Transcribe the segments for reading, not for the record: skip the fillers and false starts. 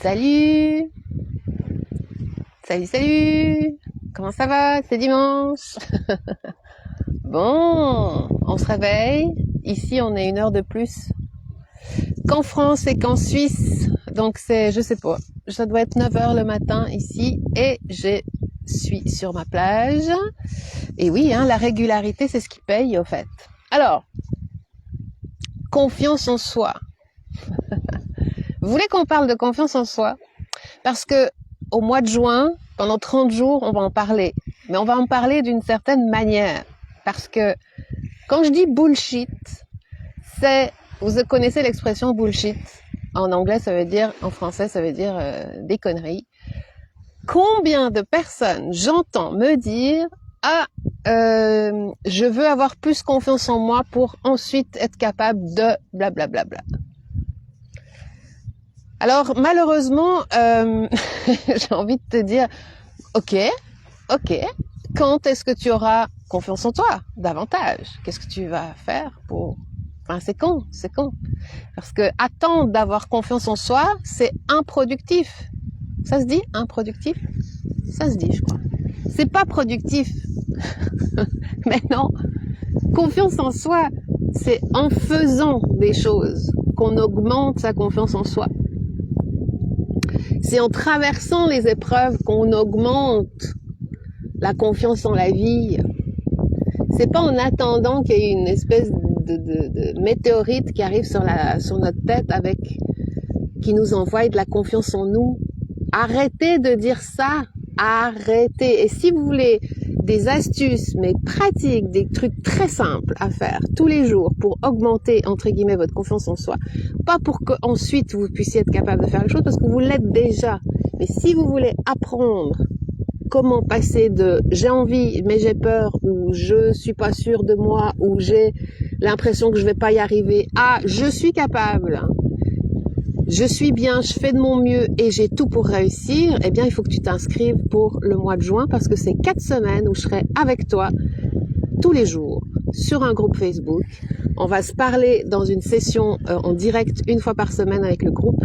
Salut! Salut! Comment ça va? C'est dimanche. Bon, on se réveille. Ici, on est 1 heure de plus qu'en France et qu'en Suisse. Donc c'est, je sais pas, ça doit être 9 heures le matin ici et je suis sur ma plage. Et oui, hein, la régularité, c'est ce qui paye au fait. Alors, confiance en soi. Vous voulez qu'on parle de confiance en soi? Parce que au mois de juin, pendant 30 jours, on va en parler. Mais on va en parler d'une certaine manière. Parce que quand je dis bullshit, c'est, vous connaissez l'expression bullshit. En anglais, ça veut dire, en français, ça veut dire des conneries. Combien de personnes j'entends me dire « Ah, je veux avoir plus confiance en moi pour ensuite être capable de blablabla. » Alors, malheureusement, j'ai envie de te dire « Ok, quand est-ce que tu auras confiance en toi davantage? Qu'est-ce que tu vas faire pour... » Enfin, c'est con. Parce que attendre d'avoir confiance en soi, c'est improductif. Ça se dit, improductif? Ça se dit, je crois. C'est pas productif. Mais non. Confiance en soi, c'est en faisant des choses qu'on augmente sa confiance en soi. C'est en traversant les épreuves qu'on augmente la confiance en la vie. C'est pas en attendant qu'il y ait une espèce de météorite qui arrive sur notre tête qui nous envoie de la confiance en nous. Arrêtez de dire ça. Arrêtez. Et si vous voulez des astuces, mais pratiques, des trucs très simples à faire tous les jours pour augmenter, entre guillemets, votre confiance en soi, pas pour qu'ensuite vous puissiez être capable de faire les choses, parce que vous l'êtes déjà. Mais si vous voulez apprendre comment passer de j'ai envie mais j'ai peur, ou je suis pas sûre de moi, ou j'ai l'impression que je vais pas y arriver, à je suis capable, je suis bien, je fais de mon mieux et j'ai tout pour réussir, eh bien il faut que tu t'inscrives pour le mois de juin, parce que c'est 4 semaines où je serai avec toi tous les jours sur un groupe Facebook. On va se parler dans une session en direct 1 fois par semaine avec le groupe,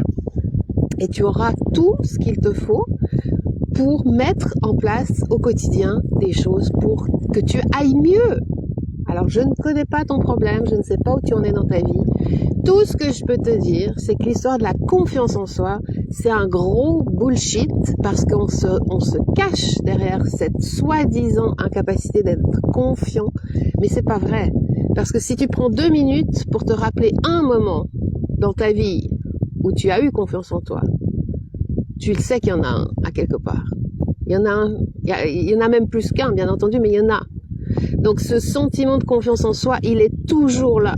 et tu auras tout ce qu'il te faut pour mettre en place au quotidien des choses pour que tu ailles mieux. Alors, je ne connais pas ton problème, je ne sais pas où tu en es dans ta vie. Tout ce que je peux te dire, c'est que l'histoire de la confiance en soi, c'est un gros bullshit, parce qu'on se cache derrière cette soi-disant incapacité d'être confiant, mais c'est pas vrai. Parce que si tu prends 2 minutes pour te rappeler un moment dans ta vie où tu as eu confiance en toi, tu le sais qu'il y en a un à quelque part. Il y en a un, il y en a même plus qu'un, bien entendu, mais il y en a. Donc ce sentiment de confiance en soi, il est toujours là.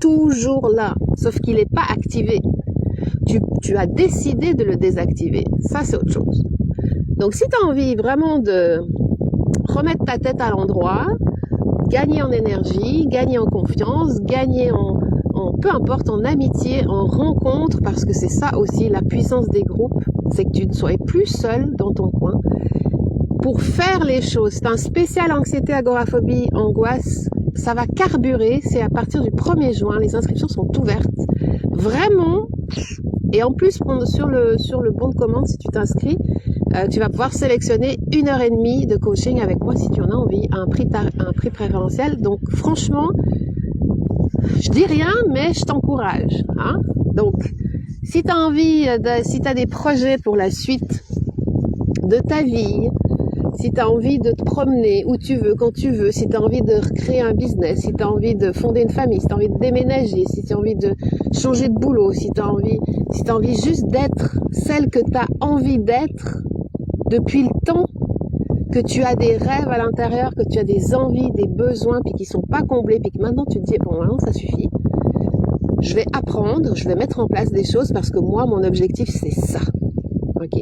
Toujours là. Sauf qu'il n'est pas activé. Tu as décidé de le désactiver. Ça, c'est autre chose. Donc si tu as envie vraiment de remettre ta tête à l'endroit, gagner en énergie, gagner en confiance, gagner en peu importe, en amitié, en rencontre, parce que c'est ça aussi la puissance des groupes, c'est que tu ne sois plus seul dans ton coin pour faire les choses. C'est un spécial anxiété, agoraphobie, angoisse, ça va carburer, c'est à partir du 1er juin, les inscriptions sont ouvertes, vraiment, et en plus sur le bon de commande, si tu t'inscris, tu vas pouvoir sélectionner 1h30 de coaching avec moi si tu en as envie, à un prix préférentiel. Donc franchement, je dis rien, mais je t'encourage. Hein? Donc, si tu as envie, si tu as des projets pour la suite de ta vie, si tu as envie de te promener où tu veux, quand tu veux, si tu as envie de créer un business, si tu as envie de fonder une famille, si tu as envie de déménager, si tu as envie de changer de boulot, si tu as envie juste d'être celle que tu as envie d'être depuis le temps que tu as des rêves à l'intérieur, que tu as des envies, des besoins, puis qui sont pas comblés, puis que maintenant tu te dis, bon, maintenant ça suffit. Je vais apprendre, je vais mettre en place des choses parce que moi, mon objectif, c'est ça. Ok.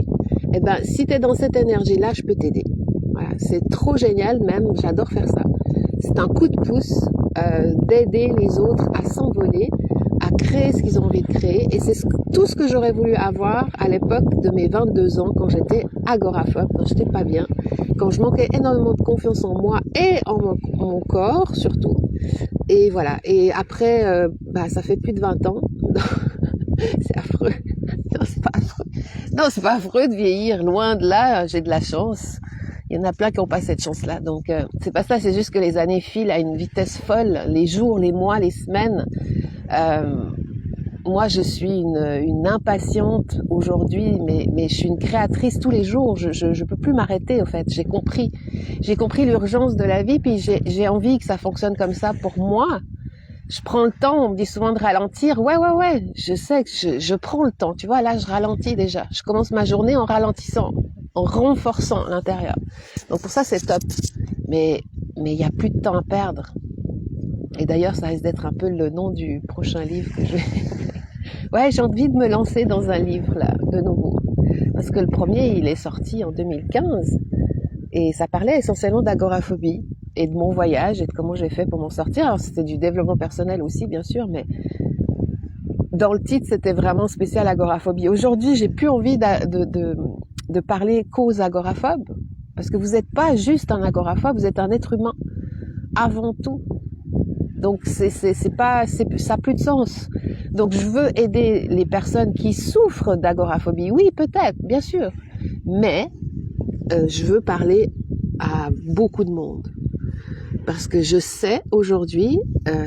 Eh ben, si tu es dans cette énergie-là, je peux t'aider. Voilà. C'est trop génial même, j'adore faire ça. C'est un coup de pouce d'aider les autres à s'envoler, à créer ce qu'ils ont envie de créer. Et c'est tout ce que j'aurais voulu avoir à l'époque de mes 22 ans, quand j'étais agoraphobe, quand j'étais pas bien, quand je manquais énormément de confiance en moi et en mon corps surtout. Et voilà. Et après, ça fait plus de 20 ans. C'est affreux. Non, c'est pas affreux. Non, c'est pas affreux de vieillir, loin de là, j'ai de la chance. Il y en a plein qui n'ont pas cette chance-là. Donc, c'est pas ça, c'est juste que les années filent à une vitesse folle. Les jours, les mois, les semaines. Moi, je suis une impatiente aujourd'hui, mais je suis une créatrice tous les jours. Je peux plus m'arrêter, au fait. J'ai compris l'urgence de la vie, puis j'ai envie que ça fonctionne comme ça pour moi. Je prends le temps, on me dit souvent de ralentir. Ouais, je sais que je prends le temps. Tu vois, là, je ralentis déjà. Je commence ma journée en ralentissant, en renforçant l'intérieur. Donc pour ça, c'est top. Mais il y a plus de temps à perdre. Et d'ailleurs, ça risque d'être un peu le nom du prochain livre que je vais... Ouais, j'ai envie de me lancer dans un livre, là, de nouveau. Parce que le premier, il est sorti en 2015. Et ça parlait essentiellement d'agoraphobie et de mon voyage et de comment j'ai fait pour m'en sortir. Alors c'était du développement personnel aussi, bien sûr, mais dans le titre, c'était vraiment spécial agoraphobie. Aujourd'hui, j'ai plus envie de parler qu'aux agoraphobes, parce que vous n'êtes pas juste un agoraphobe, vous êtes un être humain avant tout. Donc ça a plus de sens. Donc je veux aider les personnes qui souffrent d'agoraphobie. Oui, peut-être, bien sûr, mais je veux parler à beaucoup de monde. Parce que je sais aujourd'hui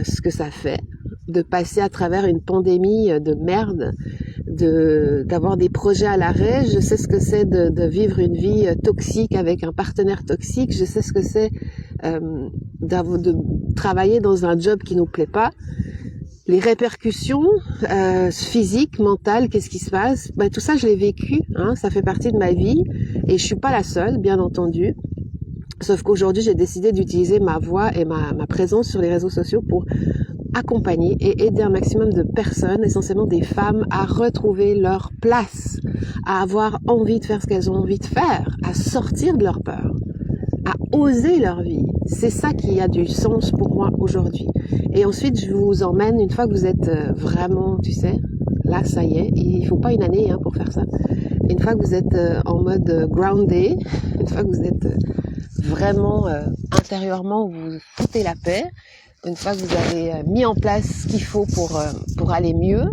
ce que ça fait de passer à travers une pandémie de merde, d'avoir des projets à l'arrêt. Je sais ce que c'est de vivre une vie toxique avec un partenaire toxique. Je sais ce que c'est de travailler dans un job qui nous plaît pas. Les répercussions physiques, mentales, qu'est-ce qui se passe? Ben, tout ça, je l'ai vécu. Hein, ça fait partie de ma vie et je suis pas la seule, bien entendu. Sauf qu'aujourd'hui, j'ai décidé d'utiliser ma voix et ma présence sur les réseaux sociaux pour accompagner et aider un maximum de personnes, essentiellement des femmes, à retrouver leur place, à avoir envie de faire ce qu'elles ont envie de faire, à sortir de leur peur, à oser leur vie. C'est ça qui a du sens pour moi aujourd'hui. Et ensuite, je vous emmène, une fois que vous êtes vraiment, tu sais, là, ça y est, il faut pas une année pour faire ça. Une fois que vous êtes en mode grounded, une fois que vous êtes vraiment intérieurement, vous foutez la paix, une fois que vous avez mis en place ce qu'il faut pour aller mieux,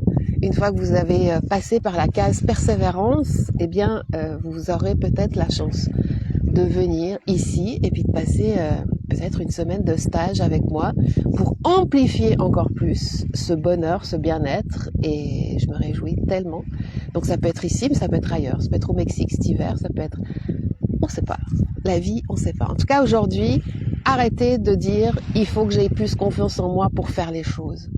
une fois que vous avez passé par la case persévérance, eh bien, vous aurez peut-être la chance de venir ici et puis de passer peut-être une semaine de stage avec moi pour amplifier encore plus ce bonheur, ce bien-être, et je me réjouis tellement. Donc ça peut être ici, mais ça peut être ailleurs, ça peut être au Mexique cet hiver, ça peut être... On ne sait pas. La vie, on ne sait pas. En tout cas, aujourd'hui, arrêtez de dire « il faut que j'aie plus confiance en moi pour faire les choses ».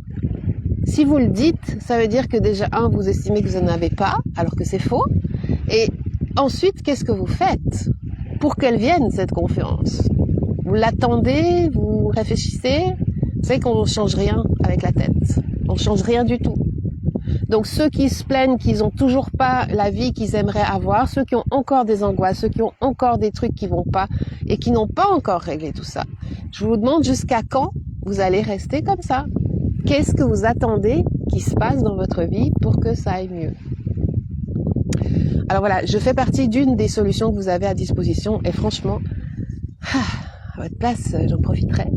Si vous le dites, ça veut dire que déjà, vous estimez que vous n'en avez pas, alors que c'est faux. Et ensuite, qu'est-ce que vous faites pour qu'elle vienne, cette confiance? Vous l'attendez, vous réfléchissez. Vous savez qu'on ne change rien avec la tête. On ne change rien du tout. Donc ceux qui se plaignent qu'ils n'ont toujours pas la vie qu'ils aimeraient avoir, ceux qui ont encore des angoisses, ceux qui ont encore des trucs qui vont pas et qui n'ont pas encore réglé tout ça, je vous demande jusqu'à quand vous allez rester comme ça. Qu'est-ce que vous attendez qui se passe dans votre vie pour que ça aille mieux? Alors voilà, je fais partie d'une des solutions que vous avez à disposition et franchement, à votre place, j'en profiterai.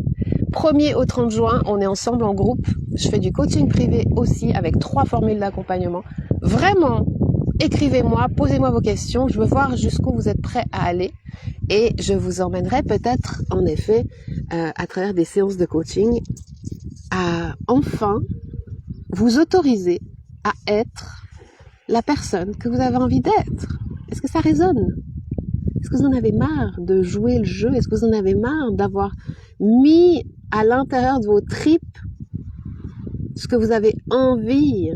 1er au 30 juin, on est ensemble en groupe. Je fais du coaching privé aussi avec 3 formules d'accompagnement. Vraiment, écrivez-moi, posez-moi vos questions. Je veux voir jusqu'où vous êtes prêts à aller. Et je vous emmènerai peut-être, en effet, à travers des séances de coaching, à enfin vous autoriser à être la personne que vous avez envie d'être. Est-ce que ça résonne? Est-ce que vous en avez marre de jouer le jeu? Est-ce que vous en avez marre d'avoir mis à l'intérieur de vos tripes ce que vous avez envie?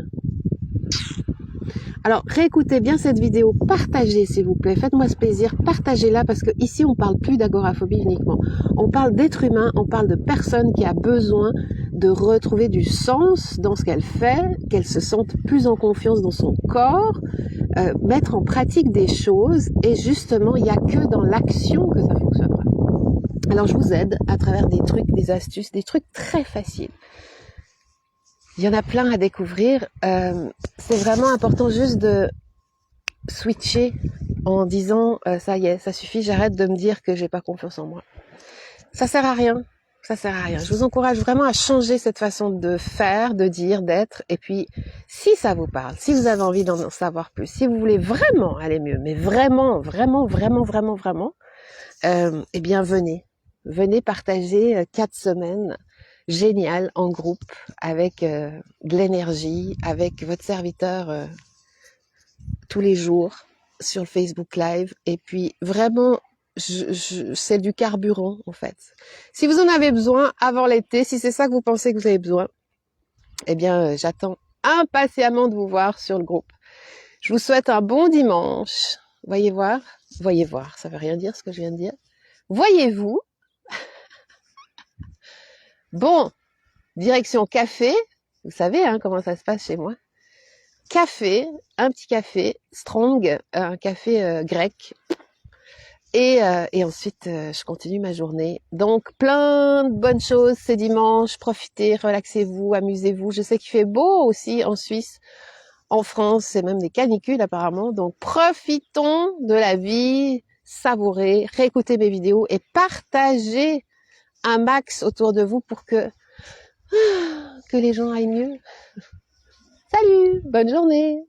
Alors, réécoutez bien cette vidéo, partagez s'il vous plaît, faites-moi ce plaisir, partagez-la parce que ici on parle plus d'agoraphobie uniquement. On parle d'être humain, on parle de personne qui a besoin de retrouver du sens dans ce qu'elle fait, qu'elle se sente plus en confiance dans son corps, mettre en pratique des choses et justement, il n'y a que dans l'action que ça fonctionnera. Alors, je vous aide à travers des trucs, des astuces, des trucs très faciles. Il y en a plein à découvrir. C'est vraiment important juste de switcher en disant ça y est, ça suffit, j'arrête de me dire que j'ai pas confiance en moi. Ça sert à rien. Ça sert à rien. Je vous encourage vraiment à changer cette façon de faire, de dire, d'être. Et puis, si ça vous parle, si vous avez envie d'en savoir plus, si vous voulez vraiment aller mieux, mais vraiment, vraiment, vraiment, vraiment, vraiment, eh bien, venez. Venez partager 4 semaines géniales en groupe avec de l'énergie, avec votre serviteur tous les jours sur le Facebook Live. Et puis, vraiment, c'est du carburant, en fait. Si vous en avez besoin avant l'été, si c'est ça que vous pensez que vous avez besoin, eh bien, j'attends impatiemment de vous voir sur le groupe. Je vous souhaite un bon dimanche. Voyez voir, ça veut rien dire ce que je viens de dire. Voyez-vous. Bon, direction café. Vous savez comment ça se passe chez moi. Café, un petit café strong, un café grec. Et ensuite, je continue ma journée. Donc, plein de bonnes choses. C'est dimanche. Profitez, relaxez-vous, amusez-vous. Je sais qu'il fait beau aussi en Suisse. En France, c'est même des canicules apparemment. Donc, profitons de la vie. Savourez, réécoutez mes vidéos et partagez un max autour de vous pour que les gens aillent mieux. Salut, bonne journée.